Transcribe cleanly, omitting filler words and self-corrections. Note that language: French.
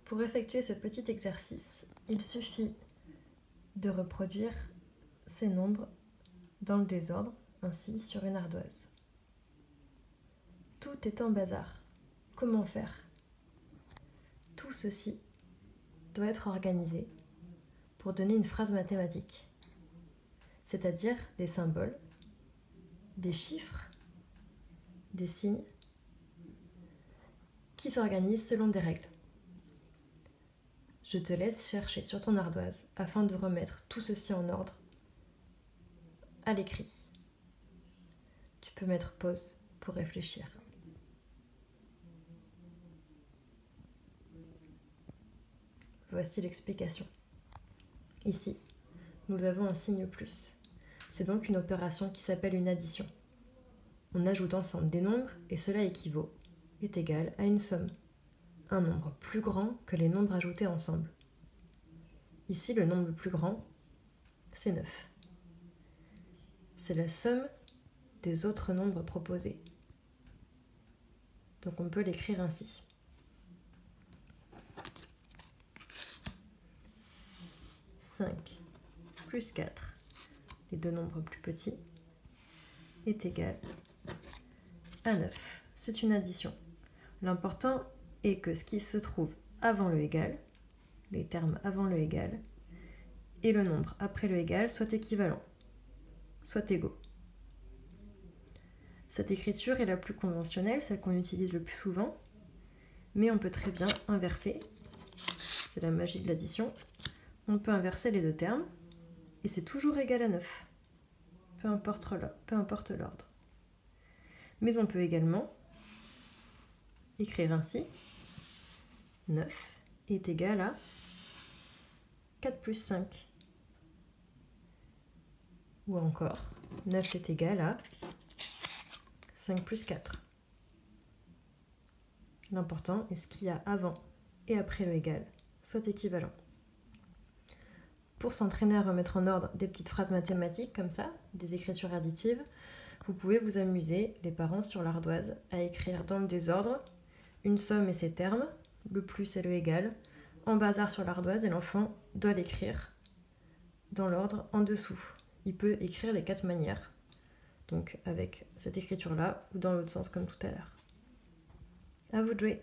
Pour effectuer ce petit exercice, il suffit de reproduire ces nombres dans le désordre, ainsi sur une ardoise. Tout est en bazar. Comment faire? Tout ceci doit être organisé pour donner une phrase mathématique, c'est-à-dire des symboles, des chiffres, des signes qui s'organisent selon des règles. Je te laisse chercher sur ton ardoise afin de remettre tout ceci en ordre à l'écrit. Tu peux mettre pause pour réfléchir. Voici l'explication. Ici, nous avons un signe plus. C'est donc une opération qui s'appelle une addition. On ajoute ensemble des nombres et cela est égal à une somme. Un nombre plus grand que les nombres ajoutés ensemble. Ici, le nombre le plus grand, c'est 9. C'est la somme des autres nombres proposés. Donc on peut l'écrire ainsi. 5 plus 4, les deux nombres plus petits, est égal à 9. C'est une addition. L'important est que ce qui se trouve avant le égal, les termes avant le égal, et le nombre après le égal soient équivalents, soient égaux. Cette écriture est la plus conventionnelle, celle qu'on utilise le plus souvent, mais on peut très bien inverser. C'est la magie de l'addition. On peut inverser les deux termes, et c'est toujours égal à 9, peu importe l'ordre. Mais on peut également écrire ainsi, 9 est égal à 4 plus 5. Ou encore, 9 est égal à 5 plus 4. L'important est ce qu'il y a avant et après le égal soit équivalent. Pour s'entraîner à remettre en ordre des petites phrases mathématiques comme ça, des écritures additives, vous pouvez vous amuser, les parents sur l'ardoise, à écrire dans le désordre une somme et ses termes, le plus et le égal, en bazar sur l'ardoise et l'enfant doit l'écrire dans l'ordre en dessous. Il peut écrire les 4 manières, donc avec cette écriture-là ou dans l'autre sens comme tout à l'heure. À vous de jouer!